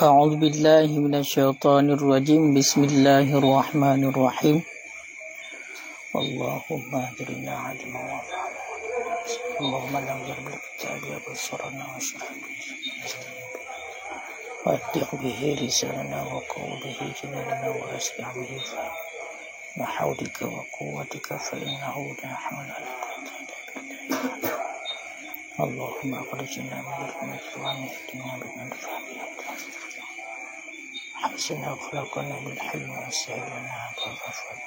أعوذ بالله من الشيطان الرجيم بسم الله الرحمن الرحيم اللهم أجرنا علما وانفعنا اللهم نور بالكتاب أبصارنا واشرح به وأتق به لساننا وقو به جناننا وأسرع به فهم بحولك وقوتك فإنه لا حول ولا قوة إلا بالله اللهم أخرجنا من الظلمات واهدنا بمن الفهم حسن أخلاقنا بالحلم وسهل لنا أبواب الفضل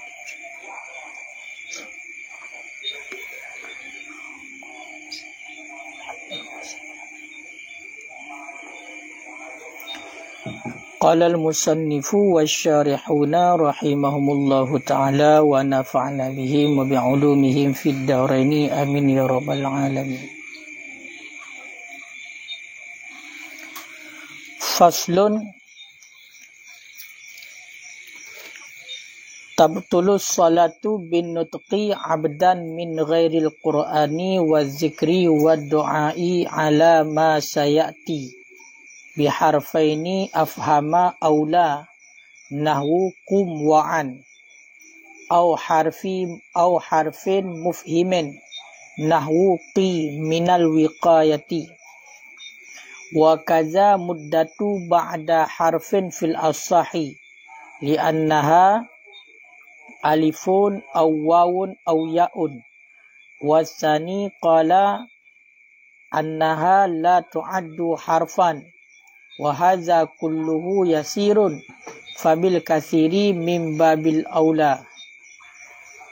قال المصنف والشارحون رحمهم الله تعالى ونفعنا بهم وبعلومهم في الدارين آمين يا رب العالمين. Faslun tabtulus salatu bin nutqi abdan min ghairil qur'ani wa zikri wa du'ai ala ma sayati biharfaini afhama aula nahwu qum wa'an au harfin mufhimin nahwu qi minal wiqayati wa kaza muddatu ba'da harfin fil asahi li'annaha alifun aw wawun aw ya'un wasani qala annaha la tu'addu harfan wa hadza kulluhu yasirun fabil kathiri min babil aula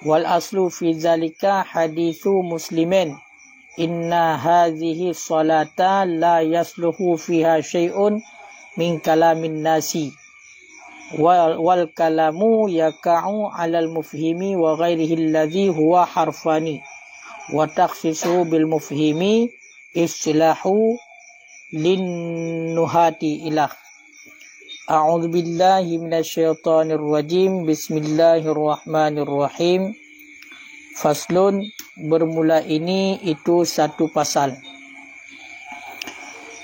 wal aslu fi zalika hadithu muslimin inna hadhihi salata la yasluhu fiha syai'un min kalamin nasi wal kalamu yaka'u 'alal mufhimi wa ghairihi alladhi huwa harfani wa takhsisu bil mufhimi istilahu lin nuhati ilah. A'udzu billahi minasyaitonir rajim. Bismillahirrahmanirrahim. Faslun, bermula ini itu satu pasal.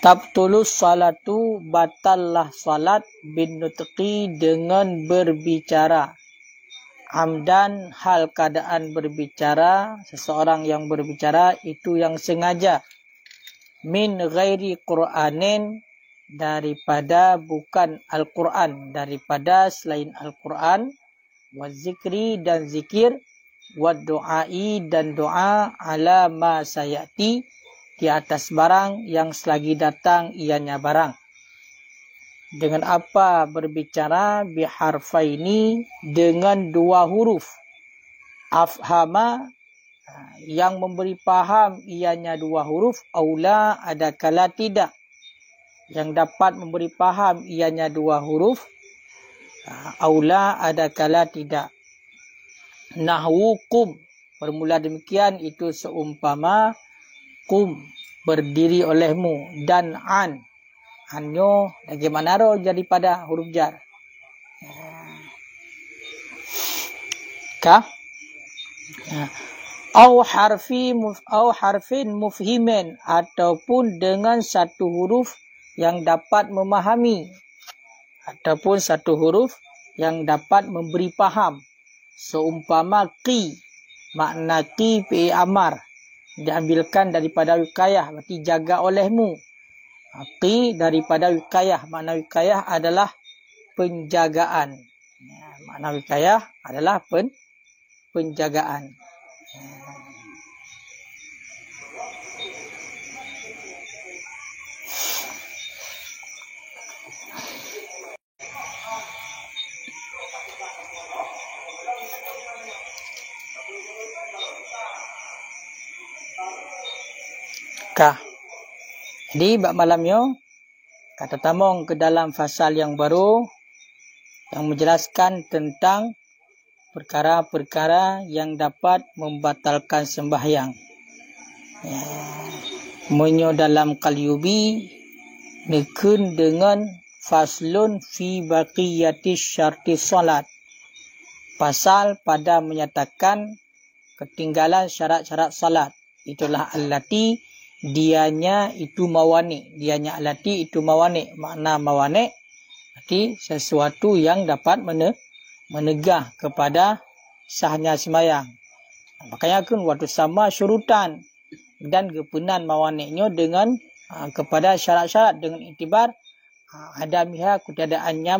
Tabtulus salatu, batallah salat bin nutqi dengan berbicara. Amdan, hal keadaan berbicara, seseorang yang berbicara itu yang sengaja. Min ghairi Qur'anin, daripada bukan Al-Quran, daripada selain Al-Quran. Wa zikri, dan zikir. Wa du'ai, dan doa. Ala ma sayati, di atas barang yang selagi datang ianya barang. Dengan apa berbicara? Biharfaini, dengan dua huruf. Afhama, yang memberi paham ianya dua huruf. Aula, ada kala tidak. Yang dapat memberi paham ianya dua huruf. Aula, ada kala tidak. Nahwu kum, bermula demikian itu seumpama kum, berdiri olehmu, dan an, anyo bagaimana roh daripada huruf jar. Kah? Au harfin mufhimin, ataupun dengan satu huruf yang dapat memahami, ataupun satu huruf yang dapat memberi paham. Seumpama qi, makna qi fi amar, diambilkan daripada wikayah, berarti jaga olehmu. Qi daripada wikayah, makna wikayah adalah penjagaan. Makna wikayah adalah penjagaan. Jadi bab malamnya kata tamong ke dalam fasal yang baru yang menjelaskan tentang perkara-perkara yang dapat membatalkan sembahyang. Menyo dalam Qalyubi nekun dengan faslun fi baqiyatis syarti salat. Pasal pada menyatakan ketinggalan syarat-syarat salat. Itulah allati, dianya itu mawani. Dianya allati itu mawani. Makna mawani berarti sesuatu yang dapat menegah kepada sahnya sembahyang. Makanya kan waktu sama syurutan dan kepenan mawaniknya dengan kepada syarat-syarat dengan iktibar adamiha kutiadaannya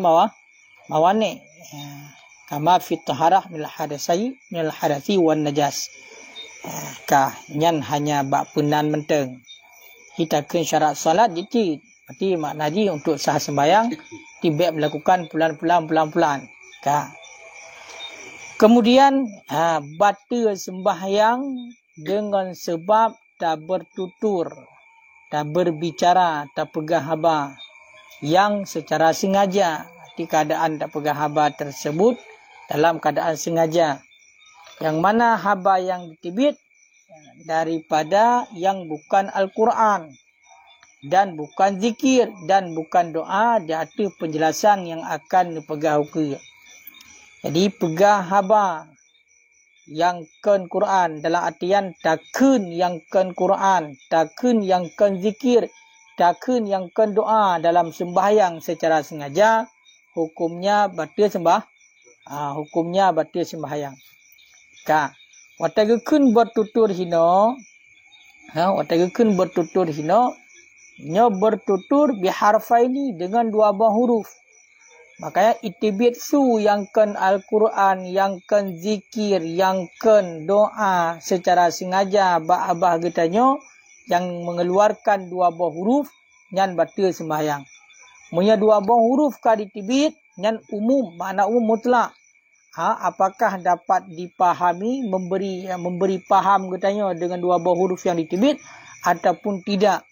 mawanik. Kama fi taharah minal hadathi wan najas. Nyan hanya bak penan menteng. Kita kan syarat salat jadi berarti maknanya untuk sah sembahyang tibak melakukan pelan-pelan. Kemudian batal sembahyang dengan sebab tak bertutur, tak berbicara, tak pegang haba yang secara sengaja. Di keadaan tak pegang haba tersebut dalam keadaan sengaja. Yang mana haba yang ditibit daripada yang bukan Al-Quran dan bukan zikir dan bukan doa, dia ada penjelasan yang akan dipegang hukum. Jadi pegang haba yang kan Quran dalam artian takun yang kan Quran, takun yang kan zikir, takun yang kan doa dalam sembahyang secara sengaja, hukumnya batal hukumnya batal sembahyang. Watagukun bertutur hino, watagukun bertutur hino, nyo bertutur biharfaini dengan dua buah huruf. Makanya itibit su yang kan Al-Quran, yang kan zikir, yang kan doa secara sengaja abah getanyo yang mengeluarkan dua buah huruf nyan batal sembahyang. Punya dua buah huruf ka ditibit nyan umum, makna umum mutlak. Apakah dapat dipahami memberi paham getanyo dengan dua buah huruf yang ditibit ataupun tidak.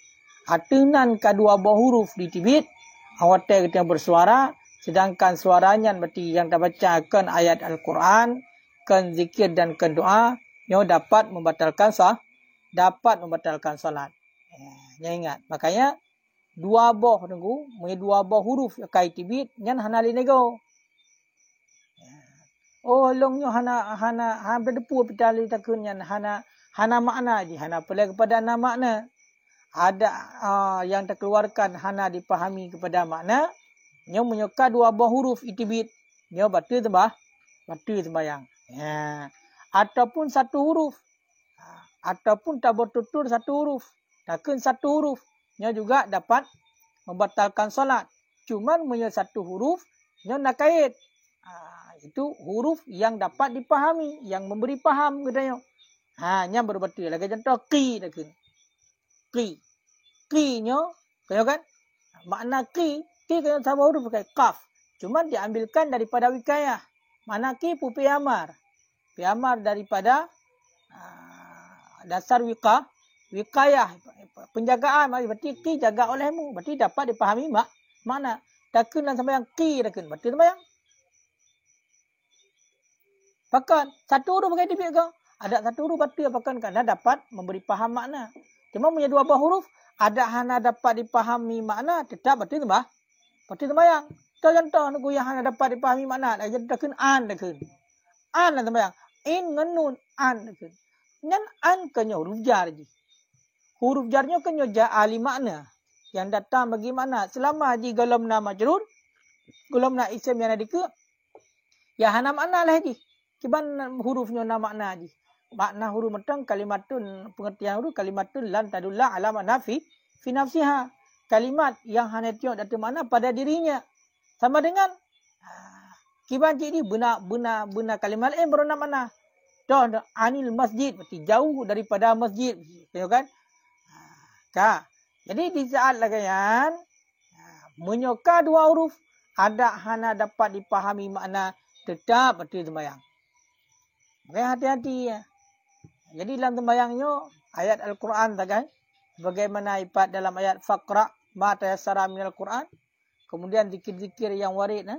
Atenan kedua buah huruf ditibit, awatnya kita bersuara, sedangkan suaranya berarti yang terbacakan ayat Al-Quran, kan zikir dan kan doa, yang dapat membatalkan salat. Ingat, makanya dua buah huruf kai tibit, yang hana linego. Longnya hana berdepu pitali takunnya hana makna di hana pelai kepada makna. Ada yang terkeluarkan hana dipahami kepada makna, nyo menyuka dua buah huruf itibit, nyo batal sembahyang. Ataupun satu huruf, ataupun tak bertutur satu huruf, takkan satu huruf, nyo juga dapat membatalkan solat. Cuman punya satu huruf, nyo nak kait. Itu huruf yang dapat dipahami, yang memberi paham katanya. Nya berbatal. Lagi contoh qi takkan. Qi nyo, kaya kan? Makna qi kaya sama huruf pakai qaf. Cuma diambilkan daripada wikayah. Makna qi pu piamar. Piamar daripada dasar wikayah. Penjagaan. Berarti qi jaga olehmu. Berarti dapat dipahami makna. Takkan sampai yang qi takkan. Berarti sampai yang pakan. Satu huruf pakai tibik kau. Ada satu huruf batal pakan karena dapat memberi paham makna. Cuma punya dua buah huruf, ada hana dapat dipahami makna, tetap batal sembahyang. Contoh nuku yang hana dapat dipahami makna, ada takkan an takkan. An lah sembahyang. In ngenun an takkan. Nyan an kenyo huruf jar ji. Huruf jarnya kenyo ja'ali makna. Yang datang bagi makna. Selama ji galamna majrur, galamna isim yang ada ke, ya hana makna lah ji. Kiban hurufnya na makna ji. Makna huruf metang kalimatun, pengertian huruf kalimatun lan tadulla ala makna fi nafsiha. Kalimat yang hanya tiok datang makna pada dirinya. Sama dengan kiban ji ni bena kalimat berona makna. Dah anil masjid, berarti jauh daripada masjid. Tengok kan? Jadi di saat lagayan menyoka dua huruf ada hana dapat dipahami makna, tetap betul sembahyang. Makanya hati-hati ya. Jadi dalam sembahyangnya ayat Al-Quran kan, bagaimana ipat dalam ayat faqra ma tayassara minal Quran, kemudian zikir-zikir yang warid kan?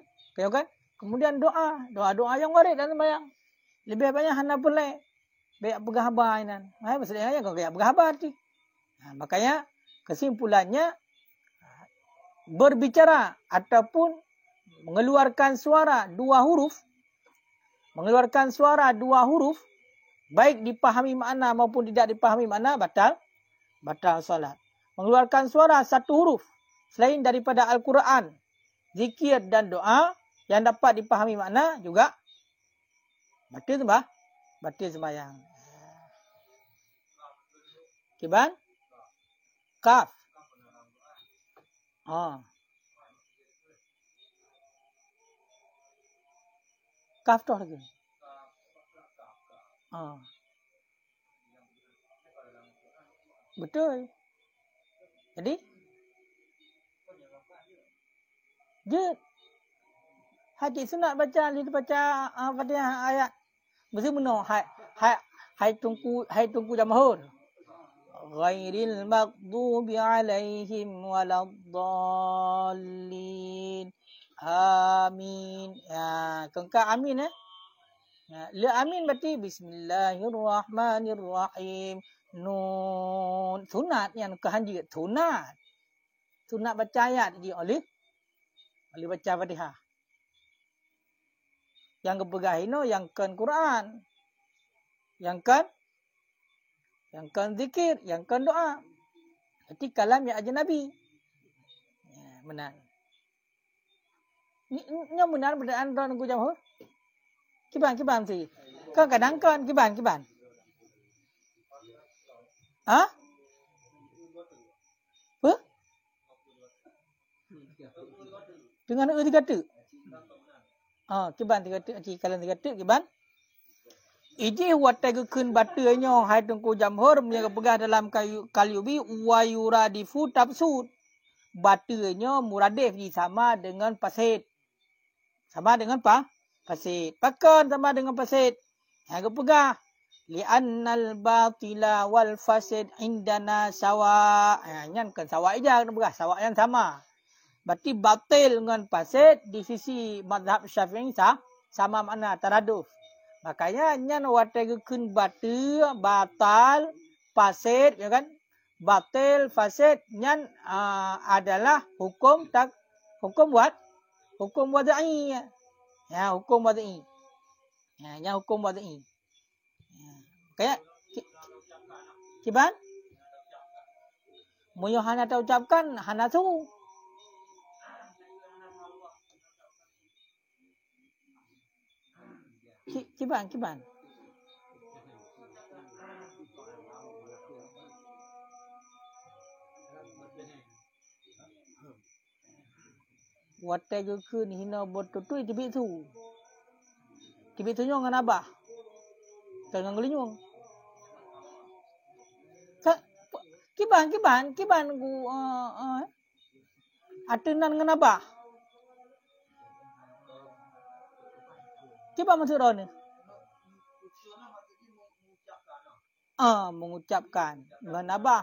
Kemudian doa yang warid dalam sembahyang. Lebih banyak hana pelai. Baik pegang habar ini. Maksudnya kau kayak pegang habar ti. Makanya kesimpulannya berbicara ataupun mengeluarkan suara dua huruf, baik dipahami makna maupun tidak dipahami makna, batal salat. Mengeluarkan suara satu huruf selain daripada Al-Quran, zikir dan doa yang dapat dipahami makna juga batil sembahyang. Kiban? Kaf. Kaf tu lagi. Betul. Jadi je hadis sunat baca Fatihah ayat mesti benar hai tungku jamhur ghairil maghdubi alaihim waladdallin amin. Kengkak amin le amin berarti bismillahirrahmanirrahim nun sunat yang kehanji sunat baca ayat di oleh baca Fatihah. Yang kepegahino yang kan Quran. Yang kan zikir, yang kan doa. Jadi kalam yang ajnabi. Benar. Ni benar berdaan ron ku jamhur. Kiban sih. Kan kadang kan kiban. Hah? Apa? Dengan tiga tu. Kiban tiga tu, kalian tiga tu kiban. Iji watai kun batunya hai tungku jamhur menjaga pegah dalam kalyubi wa yuradifu tafsud. Batunya muradif sama dengan pasid. Sama dengan pasid. Pakan sama dengan pasid. Yang pegah li'annal batila wal fasid indana sawa. Yang kan sawa aja kena pegah, sawa yang sama. Berarti batil dengan fasid di sisi mazhab Syafi'i sama makna taraduf. Makanya nyan watai kun batal fasid ya kan? Batil fasid nyan adalah hukum wadai. Ya, hukum wadai. Ya, hukum wadai. Kayak kiban Moyo hana tak ucapkan hana tu. Kiban. Watai kun hina botutui tibit tu. Tibit tu nyong kan abah. Tengah ngelinyong. Kiban ku atenan dengan abah. Kiban maksud ron ni? Mengucapkan dengan abah.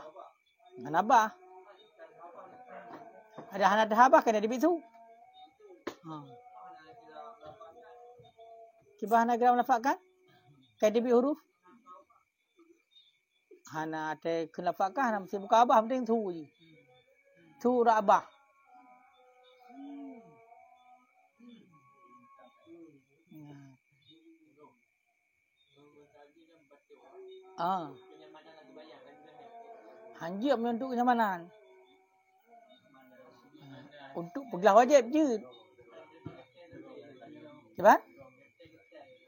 Ada hana abah kena di bitu. Kiban hana gerak melafazkan? Kayak di huruf. Hana ada kena lafazkan hana mesti buka abah penting tu je. Tu ra abah. Hanjib untuk kenyamanan. Untuk pegelah wajib je. Sebab?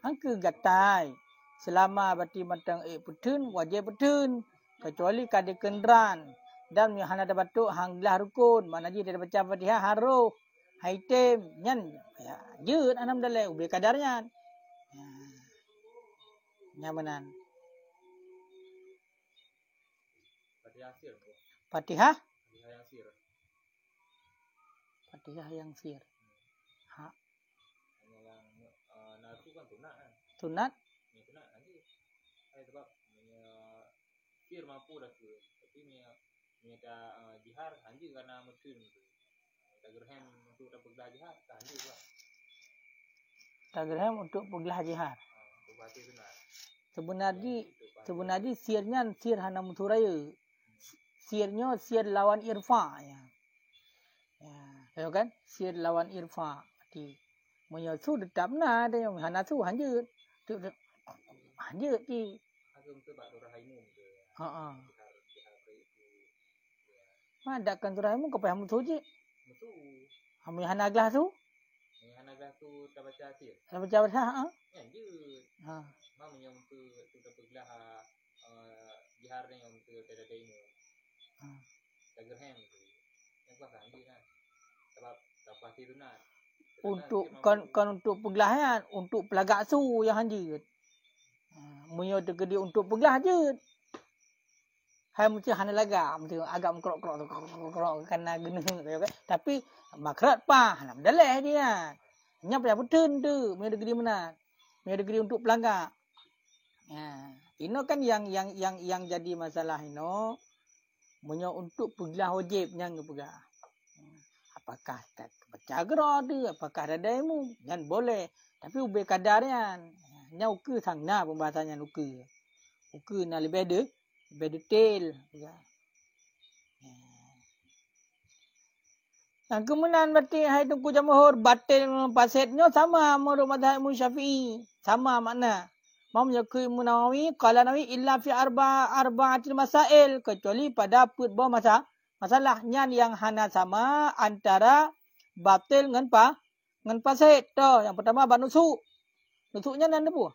Angka gatai. Selama berarti matang petun, wajib petun. Kecuali kada kenderan. Dan yang ada batuk hanglah rukun. Mana je dia baca Fatihah haruh. Haitim. Nyan. Ya, je anam dalai. Ubih kadarnya. Nyamanan. Fatihah? Fatihah yang sir. Tunat? Sebab sir mampu dah tu. Tapi minta jihar anjing karena mutun tu. Tagerhem untuk peglah jihar anjing juga. Tagerhem untuk peglah jihar. Untuk baca sunat. Sebenarnya sirnya sir hana muturaya. Sirnya sir lawan irfa ya. Ya kan? Sir lawan irfa. Berarti menyosu tetap na ada yang hana su hanjut. Hanjut ki. Agam tu bak dorahaimu tu. Ada kan dorahaimu ke payah mutu je. Mutu. Hana gelas tu? Hana gelas tu tak baca hati. Tak baca apa? Kan je. Mam yang tu tak gelas jihar ni yang tu ada ini. Tak gerhem tu. Yang kuasa handi kan. Sebab tak pasti tu nak. Untuk kan untuk pegelahan, untuk pelagak su yang hanjut. Munyo tegedi untuk pegelah je. Hai mesti hana laga, mesti agak mengkerok-kerok kena gena kan. Tapi makrat pa, hana mendaleh dia. Nya payah betul tu, munyo tegedi mana. Munyo tegedi untuk pelagak. Ino kan yang jadi masalah ino. Munyo untuk pegelah wajib nyang pegelah. Apakah tak baca gerah tu, apakah ada demo, dan boleh. Tapi ubah kadarnya. Nya uke sangna pembahasannya uke. Uke na lebih detail. Yang kemudian berarti hai tungku jamhur batil fasidnya sama menurut mazhab Imam Syafi'i. Sama makna. Imam Nawawi qala Nawawi illa fi arba'atil masail, kecuali pada beberapa masalah yang hana sama antara batil dengan fasid. Tu yang pertama bab nusuk. Nusuknya nan apa?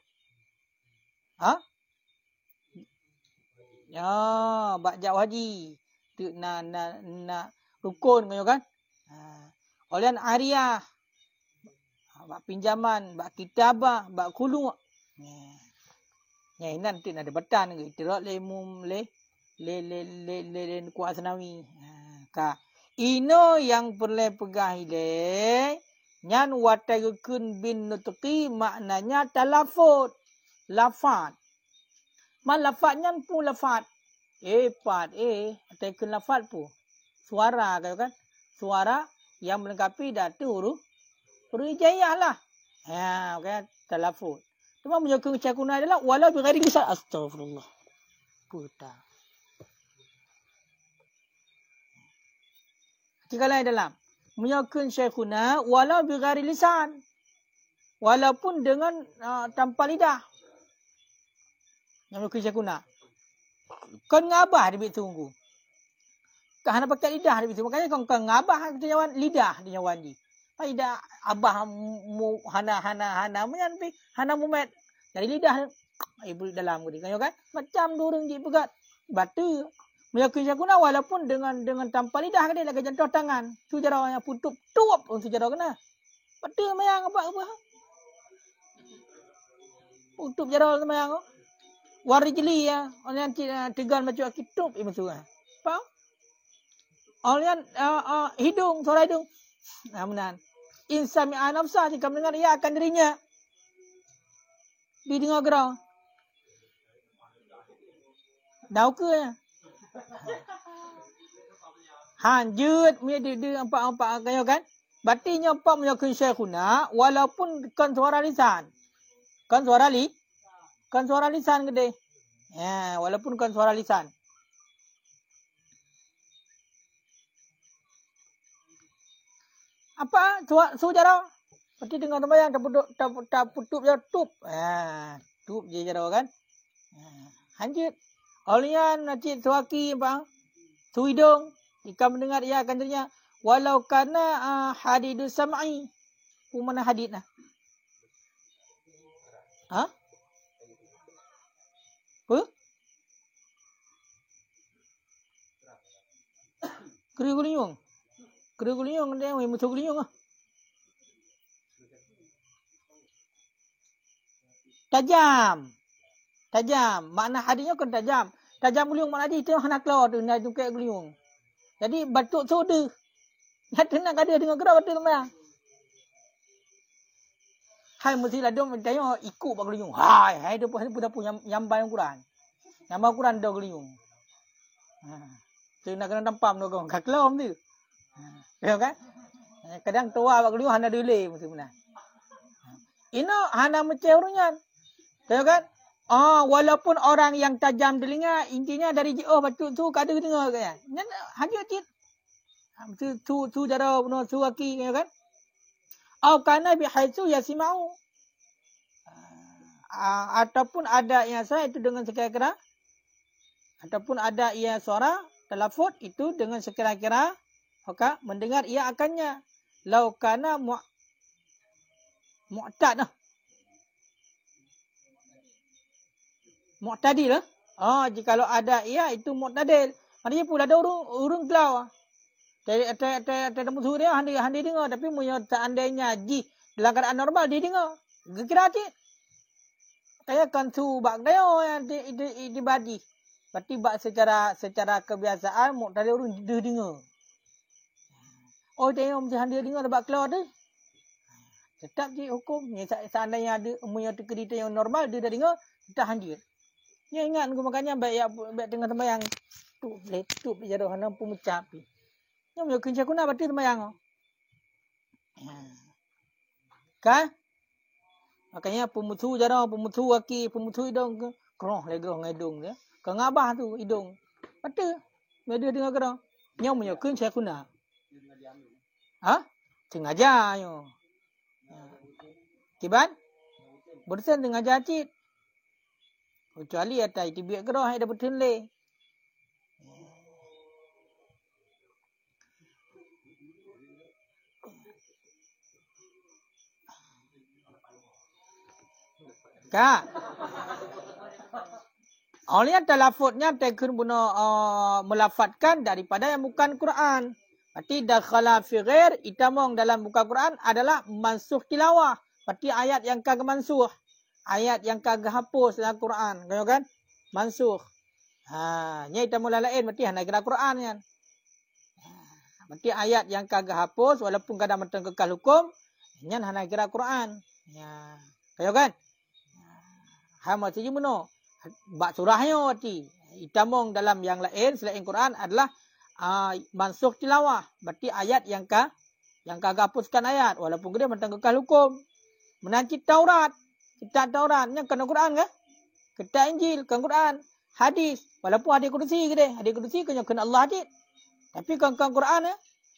Ya, bak jauh haji. Tu na rukun kau kan? Olian ariyah. Bak pinjaman, bak kitabah, bak khulu'. Ya, nanti ada betan ke itirak le kuat senawi. Ka ino yang perlu pegah ile nyan watagukun bin nutqi maknanya talafut. Lafat. Man lafat nyan pun lafat. Takun lafat pun. Suara kau kan? Suara yang melengkapi datu huruf hijaiyah lah. Okay, talafut. Cuma menyokong cakuna adalah wala bi ghairi lisan. Astagfirullah. Putar. Tiga lain dalam. Menyokong syekhuna wala bi ghairi lisan. Walaupun dengan tanpa lidah. Yang menyokong syekhuna. Kan ngabah dia tunggu. Kan pakai lidah dia tunggu. Makanya kan ngabah dia nyawan lidah dia nyawan di. Tidak abah mu hana menyan hana mumet dari lidah ibu dalam gudi kan macam durung ji pegat batu meyakin sakuna walaupun dengan tanpa lidah dia lagi jantung tangan tu jaranya putup tuap untuk jarah kena batu mayang apa putup jarah mayang wari jeli ya olian tegan macam kitup ibu apa olian hidung suara hidung amunan insami anafsah jika mendengar ia akan dirinya didengar gerau dau ke hanjut punya dia empat kayo kan batinya empat menyokong syekhuna walaupun kan suara lisan gede ya walaupun kan suara lisan. Apa sujarah? Berarti dengan tempat yang tak putup je tup. Tup je jarah kan. Hanjut. Olian nacik suaki apa? Suidong. Jika mendengar ia akan ternya walau kana hadidus sam'i. Mana hadid nah? Keri-keriung. Keri-keriung dia musuh keriung ah. Tajam. Makna hadisnya kan tajam. Tajam geliung makna dia itu hana keluar tu nak jungkit geliung. Jadi batuk soda. Nak tenang ada dengan gerak batuk mayang. Hai mesti lah dong tanya ikut bak geliung. Hai dia pun nyambai Quran. Nyambai Quran dah geliung. Tu nak kena tampam dong kak keluar tu. Ya kan? Kadang tua bak geliung hana dule mesti benar. Ino hana mecehurnya. Tahu kan? Walaupun orang yang tajam telinga, intinya dari batuk tu kada dengar kan. Hanya cit. Tu cara no suaki kan. Kana bi haitsu yasimau. Ataupun ada yang saya itu dengan sekira-kira ataupun ada ia suara telafut itu dengan sekira-kira mendengar ia akannya. Lau kana mu'tad lah. Mu'tadil lah. Jikalau ada ia itu mu'tadil. Maknanya pula ada urung kelau. Tak musuh dia handi dengar tapi punya seandainya dalam keadaan normal dia dengar. Kira cik. Kayak kan su bak dia yang di badi. Berarti bak secara kebiasaan mu'tadil urung dia dengar. Dia mesti handi dengar bak keluar dia. Tetap cik hukum. Seandainya ada punya kereta yang normal dia dah dengar, tetap handi. Ya ingat makanya baik tengah sembahyang tu letup jatuh hana pun mencapi. Yang punya kunci kuna berarti sembahyang. Kan? Makanya pemutu jarang pemutu hidung ke keroh legoh ngidung dia. Ke ngabah tu hidung. Betul. Dia dengar kerang. Yang punya kunci kuna. Sengaja yo. Kiban? Bersen sengaja cit. Kecuali atas tibiak keroh ada betul le. Kak. Olehnya talafutnya tekun guna melafatkan daripada yang bukan Quran. Berarti dakhala fi ghair itamong dalam bukan Quran adalah mansuh tilawah. Berarti ayat yang kagak mansuh. Ayat yang kagak hapus dalam Quran. Kau kan? Mansuh. Nya itamong lain berarti hanya kira Quran kan. Berarti ayat yang kagak hapus walaupun kadang mentang kekal hukum, nya hanya kira Quran. Ya. Kau kan? Hama saja benar. Bak surahnya berarti. Itamong dalam yang lain selain Quran adalah mansuh tilawah. Berarti ayat yang kagak hapuskan ayat. Walaupun dia mentang kekal hukum. Menancit Taurat. Kitab Taurat. Yang kena Quran ke? Kitab Injil. Kena Quran. Hadis. Walaupun hadis kudusi ke dia. Hadis kudusi kena Allah hadis. Tapi kena Quran ya.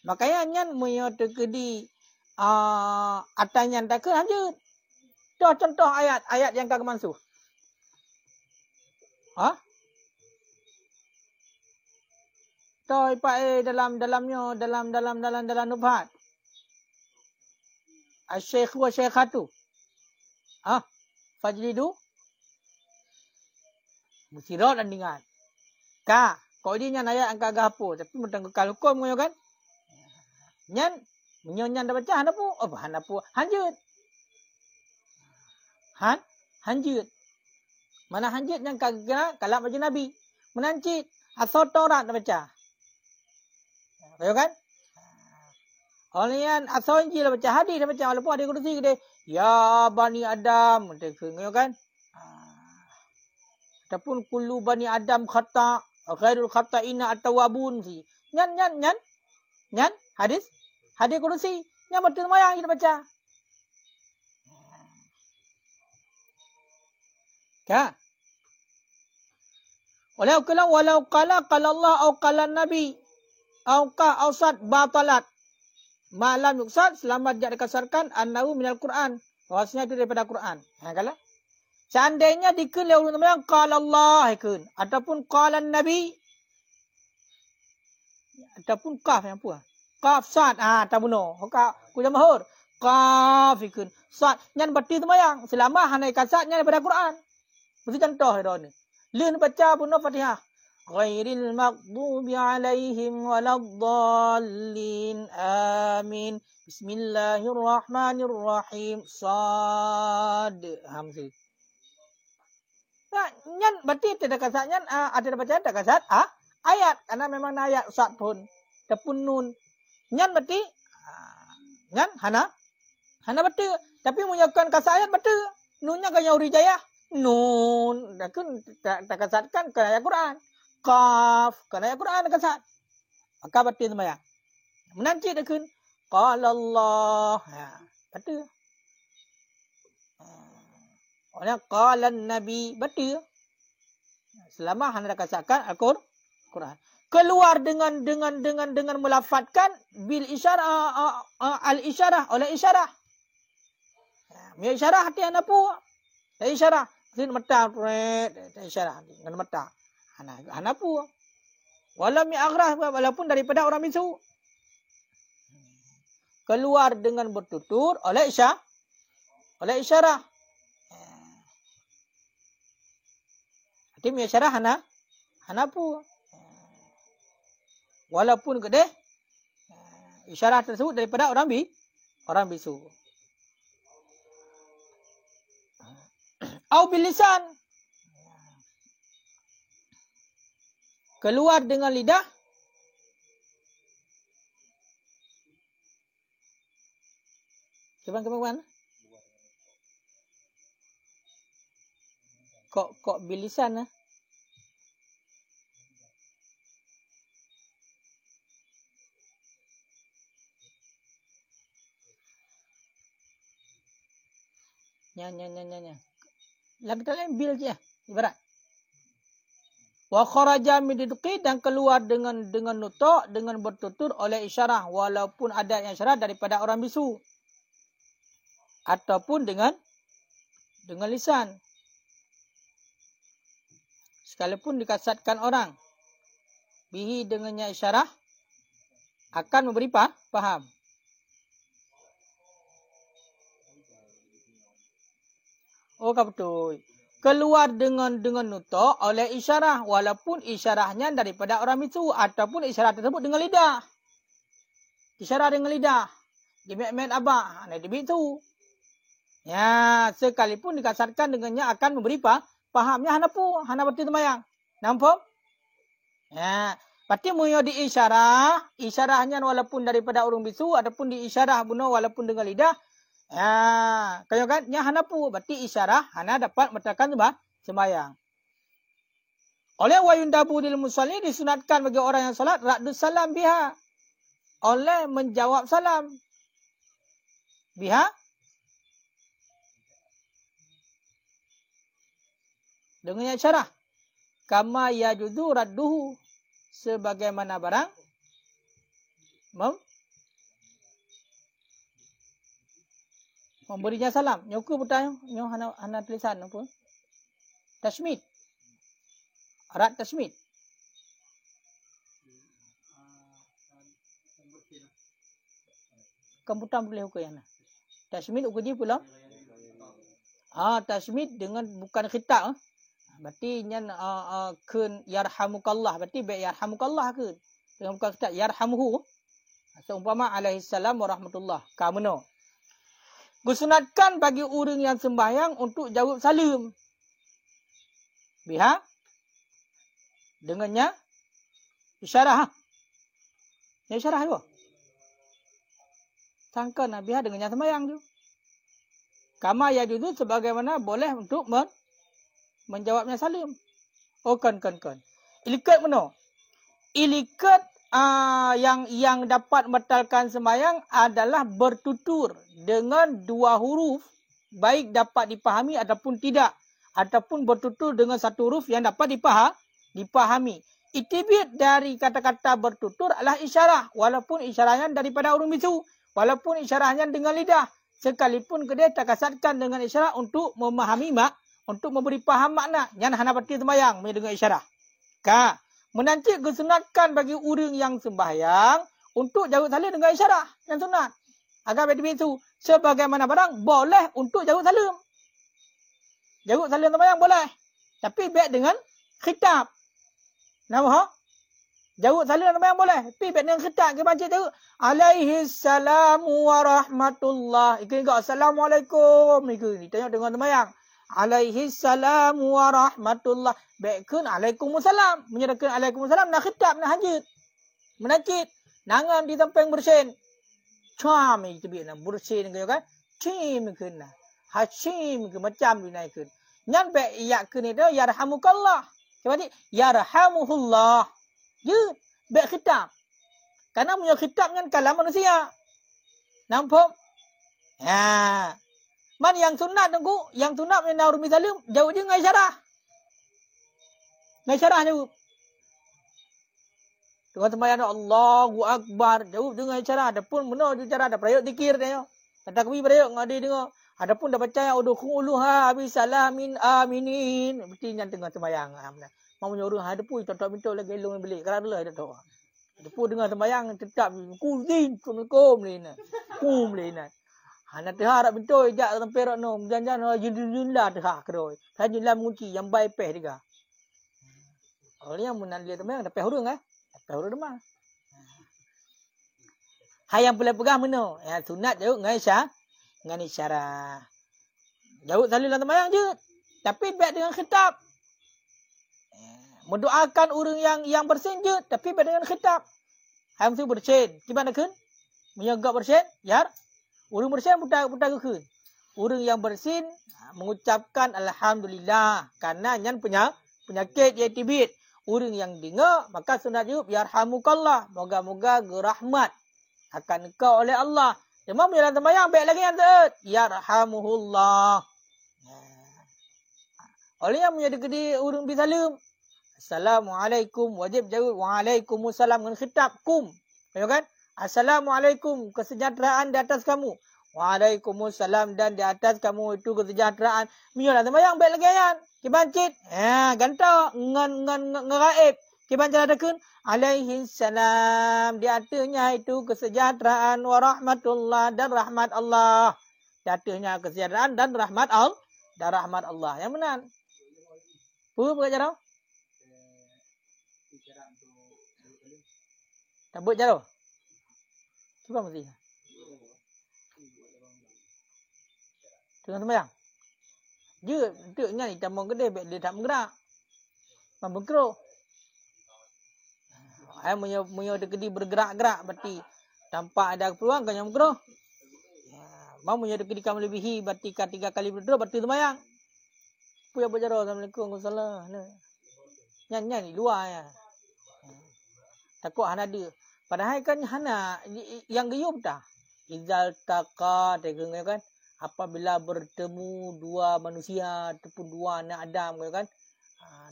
Makanya nyan menyata kedi atanya tak ke lanjut. Contoh ayat yang kagak mansuh. Toy pak dalam nubhat. Asy-syekh wa syekhatu. Fajlidu. Musirat andingan. Kau dia nyan ayat angka gapo tapi mentang kekal hukum ngoyo kan? Nyan menyon dah baca hanapu. Hanjut. Hanjut. Mana hanjut yang kagak kalam baca Nabi. Menancit asal Taurat dah baca. Tahu kan? Olian asal Injil dah baca, hadis dah baca walaupun ada kudusi dia. Ya Bani Adam, tahu kan? Ataupun kullu Bani Adam khata, ghairul khata'ina at-tawwabun si. Nyan hadis kudusi. Yang betul mayang kita baca. Ka? Walau qala Allah au qala Nabi au ausad batalat. Malam yuksad selama tidak dikasarkan annahu minal Quran. Bahasanya itu daripada Quran. Kalau seandainya dikun oleh ulama yang qala Allah ikun ataupun qala Nabi ataupun qaf yang apa? Qaf sad tak bunuh. Hoka kuja mahur. Qaf ikun. Sad nyan berarti semayang selama hanai kasatnya daripada Quran. Mesti contoh dia ni. Lun baca pun Fatihah. Ghairil maghdubi alaihim waladdallin. Amin. Bismillahirrahmanirrahim. Sad. Hamzah. Nah, nyan berarti tidak kasat nyan ada bacaan tak kasat ayat karena memang ayat sad pun tepun nun. Nyan berarti nyan hana betul tapi menyiapkan kasat ayat betul. Nunnya kaya urijayah. Nun tak kasatkan ke ayat Quran. Qaf ke ayat Quran kasat. Maka berarti sembahyang. Menancit dekun qala Allah. Betul. Oleh qala Nabi betul. Selama hendak kasatkan Al-Quran. Keluar dengan melafatkan bil isyarah al-isyarah oleh isyarah. Mia isyarah hati anak pu. Isyarah sin mata isyarah dengan mata. Anak pu. Wala mi agrah walaupun daripada orang bisu. keluar dengan bertutur oleh isyarah. Tim isyarah hana pu. Walaupun gede isyarah tersebut daripada orang bisu. Au bilisan, keluar dengan lidah. Kemana? Kok bilisan lah. Nya. Lagu lain bil je ibarat. Wa kharaja min didqi, dan keluar dengan nutuk, dengan bertutur oleh isyarah, walaupun ada yang isyarah daripada orang bisu. Ataupun dengan lisan. Sekalipun dikasatkan orang, bihi dengannya isyarah akan memberi faham. Oh, betul. Keluar dengan nutuk oleh isyarah, walaupun isyarahnya daripada orang bisu, ataupun isyarah tersebut dengan lidah. Isyarah dengan lidah. Dimet-met abah, nah debit tu. Ya, sekalipun dikasatkan dengannya akan memberi fahamnya hana berarti temayang. Nampak? Ya, berarti muyo di isyarahnya walaupun daripada orang bisu, ataupun di isyarah bunuh walaupun dengan lidah. Ya, kaya kan nya hana pu, berarti isyarah hana dapat membatalkan sembahyang. Oleh wayundabu lil musalli, disunatkan bagi orang yang salat radus salam biha, oleh menjawab salam biha dengan isyarah. Kama yajuzu radduhu, sebagaimana barang memberinya salam. Nyoku bertanya, nyo hana tulisan apa? Tasmid. Rad tasmid. Komputer boleh ukur yang tasmid ukur je pula. Tasmid dengan bukan khitab. Berarti nyan kun yarhamukallah, berarti baik yarhamukallah ke. Dengan bukan khitab yarhamuhu. Seumpama alaihi salam warahmatullah. Kamuno. Disunatkan bagi orang yang sembahyang untuk jawab salam. Biha dengannya isyarah. Ya isyarah tu. Sangkan biha dengannya sembahyang tu. Kama ya juzu, sebagaimana boleh untuk menjawabnya salam. Oh kan. Ilikat mana? Ilikat yang dapat membatalkan sembahyang adalah bertutur dengan dua huruf, baik dapat dipahami ataupun tidak, ataupun bertutur dengan satu huruf yang dapat dipahami. Itibit dari kata-kata bertutur adalah isyarah, walaupun isyarahnya daripada orang bisu, walaupun isyarahnya dengan lidah, sekalipun dia terkasatkan dengan isyarah untuk memahami untuk memberi faham makna, yang hana berarti sembahyang dengan isyarah. Menanti kesunatkan bagi orang yang sembahyang untuk jawab salam dengan isyarah yang sunat. Agar begitu, sebagaimana barang boleh untuk jawab salam. Jawab salam sembahyang boleh. Tapi baik dengan khitab. Nama? Jawab salam sembahyang boleh. Tapi baik dengan khitab. Kita baca tu. Alaihi salamu wa rahmatullah. Ikut assalamualaikum. Ikut tengok dengan sembahyang. Alaihi salamu wa rahmatullah. Baikkan alaikumussalam. Menyerahkan alaikumussalam. Nak khitab, nak hajat. Menakit. Nangan di tempeng bersin. Cuam itu biar bersin kan. Cim kena. Hashim ke macam dinaikkan. Nyan baik iyakan itu yarhamukallah. Sebab ni yarhamuhullah. Ya, baik khitab. Karena punya khitab kan kalam manusia. Nampak? Ya. Man yang sunat tunggu, yang sunat yang naurumi salim, jauh je dengan isyarah. Dengan isyarah jauh. Dengan sembahyang Allahu Akbar, jauh dengan isyarah. Adapun menuju cara ada perayuk zikir dia. Kata kami perayuk ngadi dengar. Adapun dah baca ya udkhuluha bi salamin aminin. Berarti yang tengah sembahyang. Mau nyuruh ada pun tok minta lagi elong beli. Kerana lah ada tok. Depu dengar sembahyang tetap kuzin Assalamualaikum lena. Lena. Hana teh harap betul jak sampai rak no jangan judullah teh keroi. Sajalah mengunci yang baik peh juga. Oleh yang menan dia sembahyang dapat hurung dapat hurung demang. Yang boleh pegang mana? Ya sunat jauh dengan isyarah. Jauh selalu dalam sembahyang je. Tapi baik dengan khitab. Mendoakan orang yang bersin je, tapi baik dengan khitab. Hai mesti bersin. Gimana kan? Menyagak bersin, ya. Orang bersin putar ke. Orang yang bersin mengucapkan alhamdulillah karena yang penyakit iaitu tibit. Orang yang dengar maka sunat jawab yarhamukallah. Moga-moga gerahmat akan engkau oleh Allah. Memang dalam sembahyang baik lagi yang taat. Yarhamuhullah. Oleh yang menjadi gede urung bisalam. Assalamualaikum. Wajib jawab waalaikumsalam dengan khitab kum. Tahu kan? Assalamualaikum. Kesejahteraan di atas kamu. Waalaikumsalam dan di atas kamu itu kesejahteraan. Menyolat sembahyang baik lagi yang. Kibancit. Gantau. Ngeraib. Kibancit adakan. Alaihi salam. Di atasnya itu kesejahteraan. Warahmatullah dan rahmat Allah. Di atasnya kesejahteraan dan rahmat Allah. Dan rahmat Allah. Yang benar. Apa cara? Tak buat cara. Cuba mesti. Tengah sembahyang. Dia entuknya ni tambang gede dia tak bergerak. Membengkro. Ai munyo dekedi bergerak-gerak berarti tampak ada peluang kan yang bergerak. Mau munyo dekedi kamu lebihi berarti 3 kali berdoa berarti sembahyang. Puya berjara Assalamualaikum warahmatullahi. Nyanyi luar ya. Takut hana dia. Padahal kan hana yang geyum dah. Izal taqa kan. Apabila bertemu dua manusia ataupun dua anak Adam kan.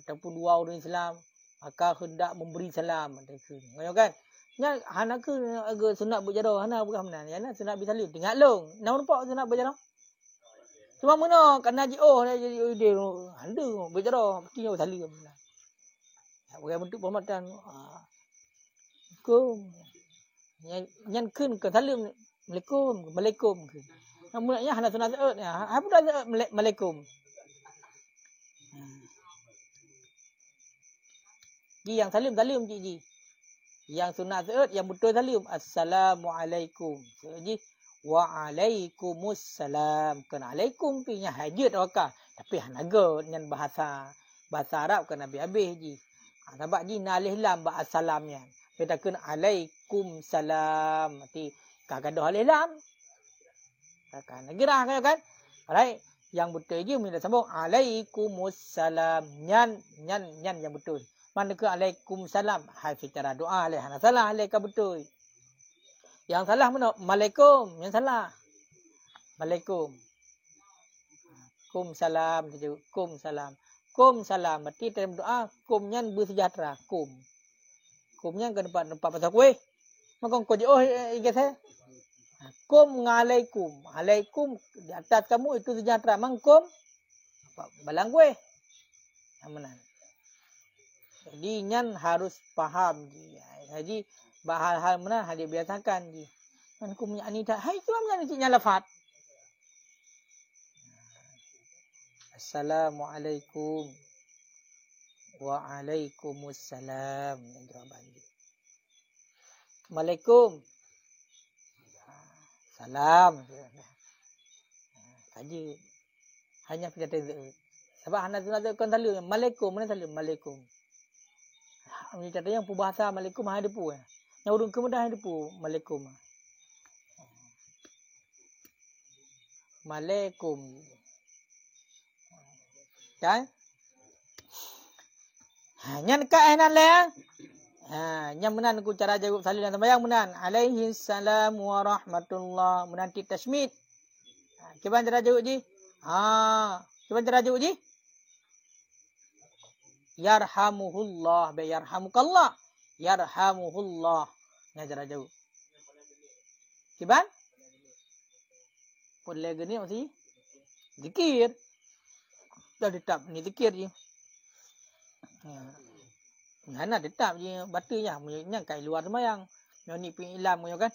Ataupun dua orang Islam, maka hendak memberi salam mereka. Kan? Nya hana ke agak sunat berjara hana bukan benar. Yana sunat bisalim. Tengok long. Nak nampak sunat berjara? Cuma mana kena dia dia ada berjara mesti nyawa salim. Bukan bentuk penghormatan. Assalamualaikum. Yang kun ke salim. Assalamualaikum. Namanya hana sunat saat. Apa dah Assalamualaikum. Ji yang salim ji. Yang sunat saat yang betul salim. Assalamualaikum. Ji Waalaikumsalam. Kena alaikum tu nya hajat wakah. Tapi hanaga dengan bahasa Arab kena habis ji. Sebab ji nalih lam ba assalamnya. Kita kena alaikumsalam. Nanti kadah alih lam. Kan gerah kan? Alright. Yang betul je minta sambung alaikumussalam. Nyan yang betul. Mana ke alaikumsalam? Hai secara doa alih hana salah alih ka betul. Yang salah mana? Malaikum. Yang salah. Malaikum. Kum salam. Kum salam. Kum salam. Berarti dalam doa, kum yang bersejahtera. Kum. Kum yang ke tempat pasal kuih. Maka kau je, ingat saya. Kum ngalaikum. Alaikum. Di atas kamu itu sejahtera. Mangkum. Balang kuih. Yang mana? Jadi, nyan harus faham. Jadi, hal-hal mana hal dia biasakan je. Man kum yani tak hai cuma yang cik lafaz. Assalamualaikum. Waalaikumsalam. Jawapan dia. Assalamualaikum. Salam. Saja. Hanya perkataan itu. Sebab hana kan salam. Assalamualaikum. Mana salam? Assalamualaikum. Ini kata yang bahasa Assalamualaikum ada pu. Yang urung kemudahan ada pu. Assalamualaikum. Assalamualaikum. Kan? Nyan ka enan le. Yang menan aku cara jawab salim dan sembahyang menan. Alaihi salam wa rahmatullah. Menanti tasmid. Kiban cara jawab ji? Kiban cara jawab ji? Yarhamuhullah. Be yarhamukallah. Yarhamuhullah. Yang cara jawab. Kiban? Boleh gini masih? Zikir. Dah tetap ni zikir je. Hana tetap je batanya. Yang kat luar semayang. Yang ni pengilam kan.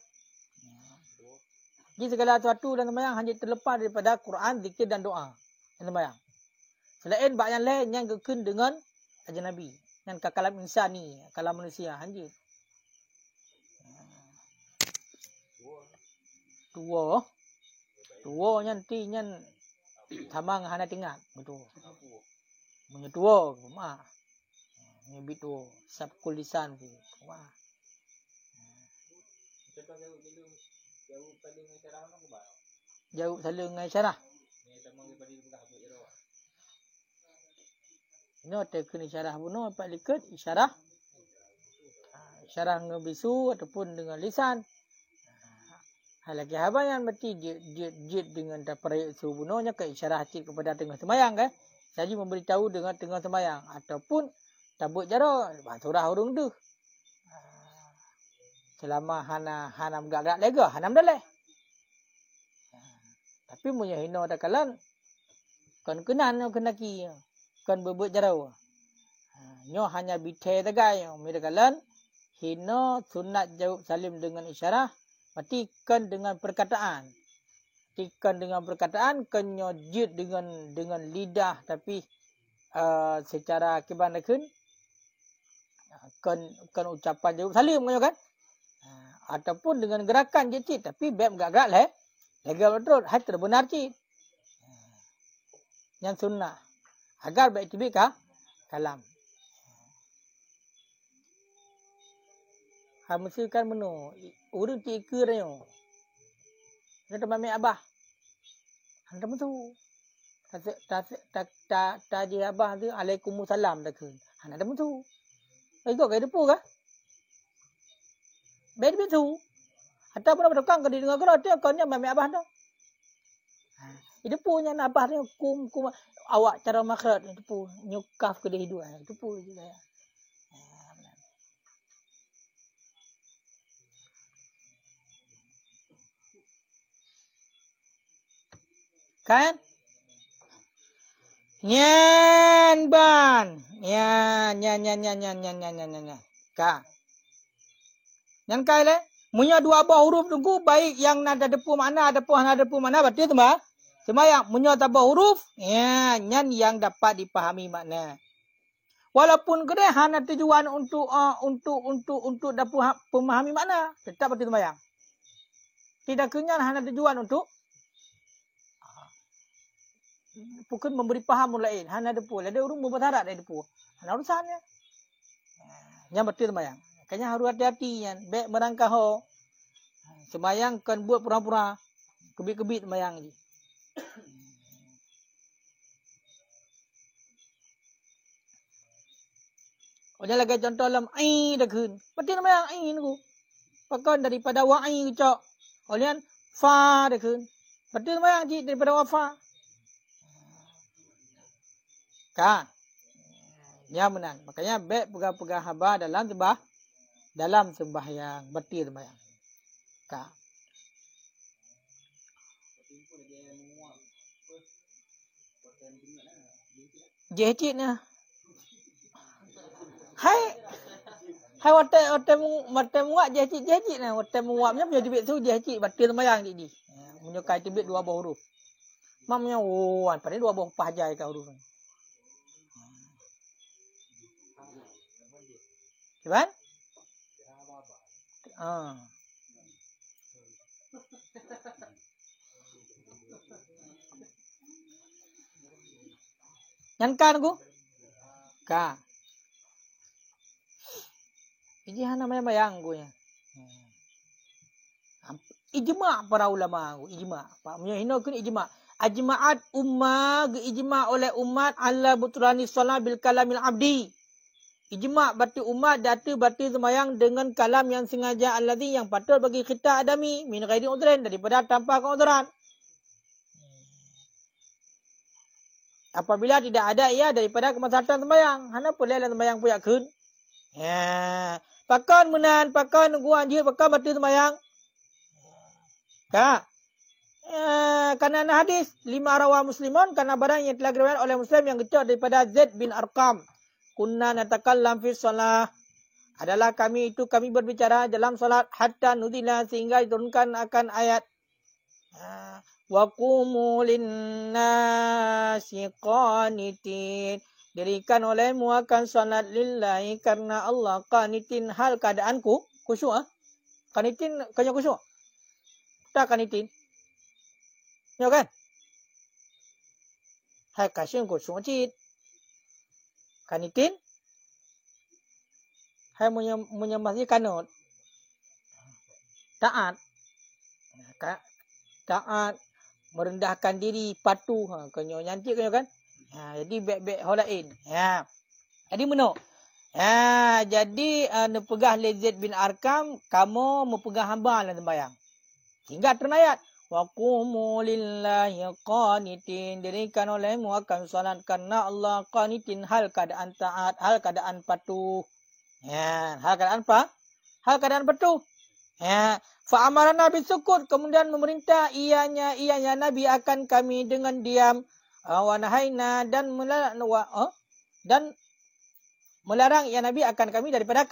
Jadi segala sesuatu dalam sembahyang hanya terlepas daripada Quran, zikir dan doa dalam sembahyang. Selain bab yang lain yang kekun dengan ajaran Nabi. Yang kalam insan ni, kalam manusia hanya. Tua nanti nyan tamang hana tinggal betul. Punya tua mak. Ni tua sabkul lisan tu. Wah. Jauh paling syarah mana ke bawah? Jauh saling dengan syarah. Ni sama daripada belah bu ira. Ini tekun isyarah bunuh apa likat isyarah. Isyarah dengan bisu ataupun dengan lisan. Halagi habayan berarti dia dengan dapat su bunuhnya ke isyarah hati kepada tengah sembahyang kan. Saja memberitahu dengan tengah sembahyang ataupun tabut jara surah hurung tu. Selama hana megak lega, hana mdaleh. Tapi punya hina dah kalan kan kenan kena ki. Kan bebut jarau. Nyo hanya bithe tagai, mi kalan hina sunat jawab salim dengan isyarah, berarti kan dengan perkataan. Kan dengan perkataan kan nyo jid dengan lidah tapi secara kibanakeun kan ucapan jawab salim kan. Ataupun dengan gerakan je cik. Tapi beb gerak lah. Lega betul. Hai terbenar cik. Yang sunnah. Agar baik tibik kalam. Mesti kan menu. Urut cik ke rayo. Dia tak mamik abah. Hantar betul. Tak je abah tu. Alaikumussalam tak ke. Hantar betul. Ikut kaya depu kah? Baik betul. Atau pun bertukang ke dengar gerak dia kau ni mami abah tu. Itu punya abah ni kum awak cara makhraj itu pun nyukaf ke dia hidup itu pun je saya. Kan? Nyan ban. Nyan. Ka. Yang kai le, punya dua buah huruf tunggu baik yang nada depu mana ada puan nada depu mana berarti tu bah. Sembahyang punya tambah huruf, ya nyan yang dapat dipahami makna. Walaupun gede hana tujuan untuk dapat memahami makna, tetap berarti sembahyang. Tidak kenyan hana tujuan untuk bukan memberi paham orang lain, hana depu, ada urung mempertarat dari depu. Hana urusannya. Yang berarti sembahyang. Makanya harus hati-hati kan. Baik merangkah ho. Sembayang kan buat pura-pura. Kebit-kebit sembayang je. Macam lagi contoh dalam ai dah kun. Berarti sembayang ai ni ku. Pakai daripada wa'i kecok. Olian fa dah kun. Berarti sembayang je daripada wafa. Kan? Ya benar. Makanya baik pegang-pegang haba dalam sembahyang, berarti sembahyang. Ka. Jehcit nah. Hai wate muak jehcit nah, wate muaknya punya tibit tu jehcit berarti sembahyang jadi. Punya kai tibit dua buah huruf. Mamnya pada dua buah pahjai ka huruf. Kan? Yang kan aku? Ka. Ini namanya bayang aku ya. Ijma' para ulama aku, ijma'. Pak punya hina kun ijma'. Ajma'at ummah ijma' oleh umat ala butrani shalah bil kalamil abdi. Ijma' berarti umat datu berarti sembahyang dengan kalam yang sengaja allazi yang patut bagi kita adami min ghairi udhrin daripada tanpa keudhran. Apabila tidak ada ia daripada kemaslahatan sembahyang, hana boleh lah sembahyang puyak kun. Ya, pakan menan, pakan gua anjir, pakan berarti sembahyang. Ka. Karena hadis 5 rawah muslimun karena barang yang telah diriwayatkan oleh Muslim yang kecil daripada Zaid bin Arqam. kunna natakallam fi shalah. Adalah kami berbicara dalam salat hatta nuzila sehingga diturunkan akan ayat wa qumu linnasi qanitin. Dirikan olehmu akan salat lillahi karena Allah, qanitin hal keadaanku khusyuk. Qanitin kanya khusyuk. Tak qanitin. Ya kan? Hai kasih khusyuk cit. Qanitin hai menyembah kanut. Taat. Taat, merendahkan diri, patuh. Kanya nyantik kanya kan? Jadi baik-baik holain. Jadi menuk. Jadi nepegah Zaid bin Arqam, kamu mempegah hamba dalam sembahyang. Hingga ternayat. Wa qumu lillahi qanitin. Dirikan olehmu akan salat karena Allah, qanitin hal keadaan taat, hal keadaan patuh. Hal keadaan apa? Hal keadaan patuh. Fa amarna bisukut, kemudian memerintah ianya Nabi akan kami dengan diam. Wa nahaina dan melarang ya Nabi akan kami daripada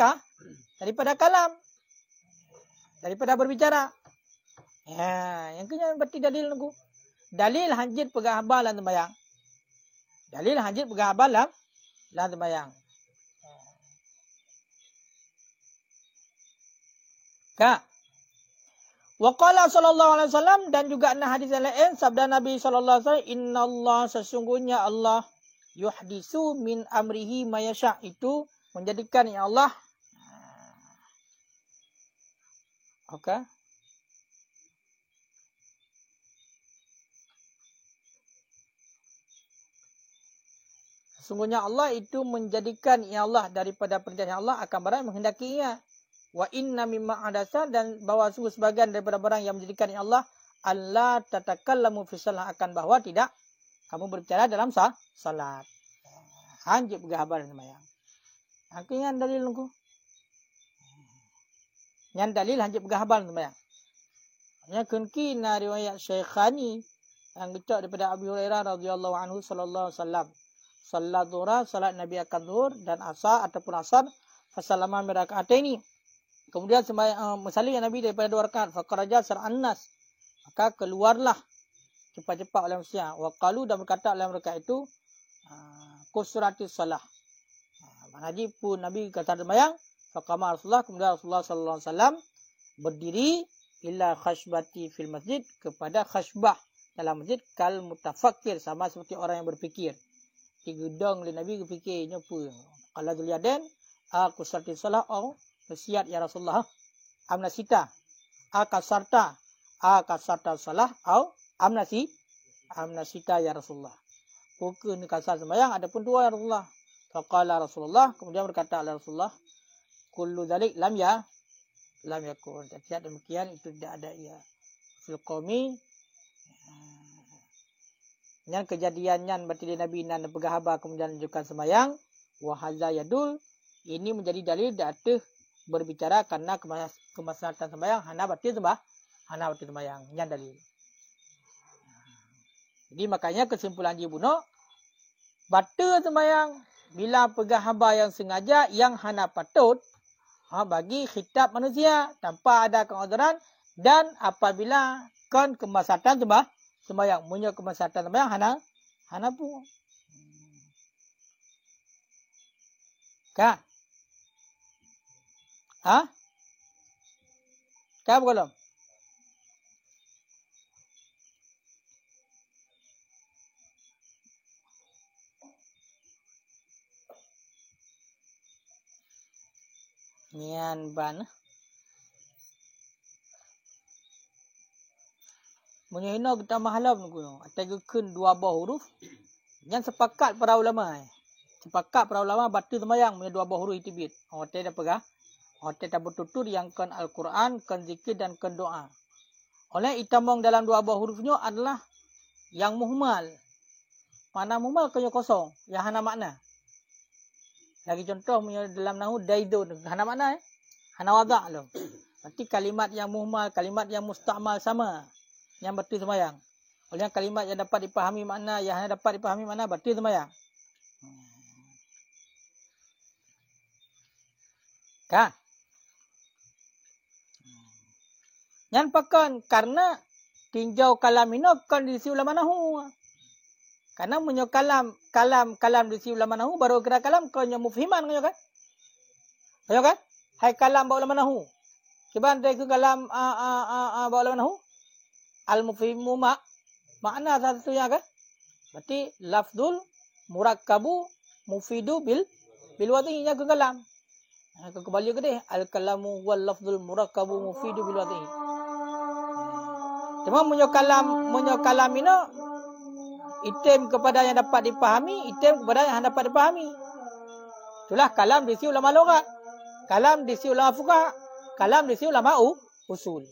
kalam, daripada berbicara. Yang kena berarti dalil nunggu. Dalil hanjit pegah abal dan sembahyang. Dalil hanjit pegah abal dan sembahyang. Wa qala sallallahu alaihi wasallam, dan juga ada hadis yang lain sabda Nabi sallallahu alaihi wasallam, innallah, sesungguhnya Allah, yuhdisu min amrihi ma yasha, itu menjadikan ya Allah. Okey. Sesungguhnya Allah itu menjadikan ya Allah daripada perintah Allah akan barang menghendakinya. Wa inna mimma adasa, dan bahawa sungguh sebagian daripada barang yang menjadikan ya Allah Allah tatakallamu fi shalah, akan bahawa tidak kamu berbicara dalam salat. Hanjib gahabar sembahyang. Akhirnya dalil nunggu. Yang dalil hanjib gahabar sembahyang. Yang kena riwayat Syekhani yang dicak daripada Abu Hurairah radhiyallahu anhu sallallahu alaihi wasallam. Salat zuhur, salat Nabi akan zuhur dan asar ataupun asar, fasallama min raka'ataini. Kemudian misalnya Nabi daripada 2 rakaat, faqaraja sar'an nas, maka keluarlah cepat-cepat oleh manusia. Wa qalu, dan berkata oleh mereka itu kusratis salah. Manaji pun Nabi kata sembahyang, faqama Rasulullah, kemudian Rasulullah sallallahu alaihi wasallam berdiri ila khashbati fil masjid, kepada khashbah dalam masjid, kal mutafakkir, sama seperti orang yang berfikir. Di gedung Nabi berfikirnya apa? Qala dzul yadain kusratis salah au nasihat ya Rasulullah, amnasita akasarta salah au amnasita ya Rasulullah. Bukan kasar sembahyang, adapun dua ya Rasulullah. Faqala Rasulullah, kemudian berkata oleh Rasulullah, kullu dzalik lam yakun. Tidak demikian, itu tidak ada ya. Fil qaumi, yang kejadiannya berarti Nabi nan pegahaba kemudian menunjukkan sembahyang, wa hadza yadul, ini menjadi dalil datah berbicara karena kemaslahatan sembahyang, hana berarti sembahyang, yang dalil. Jadi makanya kesimpulan Jibuno, batal sembahyang bila pegahaba yang sengaja, yang hana patut bagi khitab manusia tanpa ada keodoran, dan apabila kan kemaslahatan sembahyang, punya kemaslahatan sembahyang hana pun. Kah? Kah belum? Nian ban. Menyena kita mahalam guna. Atagekeun 2 buah huruf. Yang sepakat para ulama. Sepakat para ulama batal sembahyang punya 2 buah huruf itu bit. Hotel dah pegah. Hotel dah bertutur yang kan Al-Quran, kan zikir dan kan doa. Oleh itamong dalam 2 buah hurufnya adalah yang muhmal. Mana muhmal kaya kosong. Yang hana makna. Lagi contoh dalam nahu daidun. Hana makna hana wadak loh. Nanti kalimat yang muhmal, kalimat yang musta'mal sama. Yang batal sembahyang. Oleh kalimat yang dapat dipahami makna, yang hanya dapat dipahami makna, batal sembahyang. Kan? Yang pakan karena tinjau kalam ini kan di ulama nahu. Karena munyo kalam di ulama nahu baru kira kalam konyo mufhiman konyo kan? Konyo kan? Hai kalam ba ulama nahu. Kiban dai ku kalam ba ulama nahu. Al mufhimu makna satunya kan? Berarti lafzul murakkabu mufidu bil wadhinya ke kalam. Aku kembali ke deh al kalamu wal lafzul murakkabu mufidu bil wadhi. Cuma munyo kalam ini item kepada yang dapat dipahami, item kepada yang dapat dipahami. Itulah kalam di sisi ulama lughat, kalam di sisi ulama fuqaha, kalam di sisi ulama usul.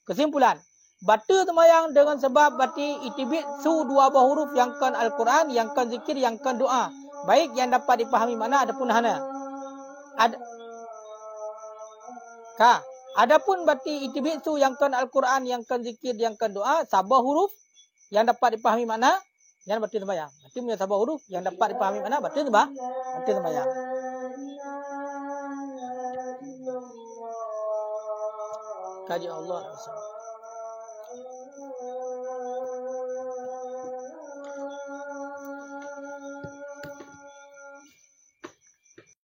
Kesimpulan, baca sembahyang dengan sebab berarti itibit su dua buah huruf yang kan Al-Quran, yang kan zikir, yang kan doa. Baik yang dapat dipahami mana adapun hana. Adapun berarti itibit su yang kan Al-Quran, yang kan zikir, yang kan doa, sabah huruf yang dapat dipahami mana, yang berarti sembahyang. Berarti punya sabah huruf yang dapat dipahami mana, berarti sembahyang. Kaji Allah.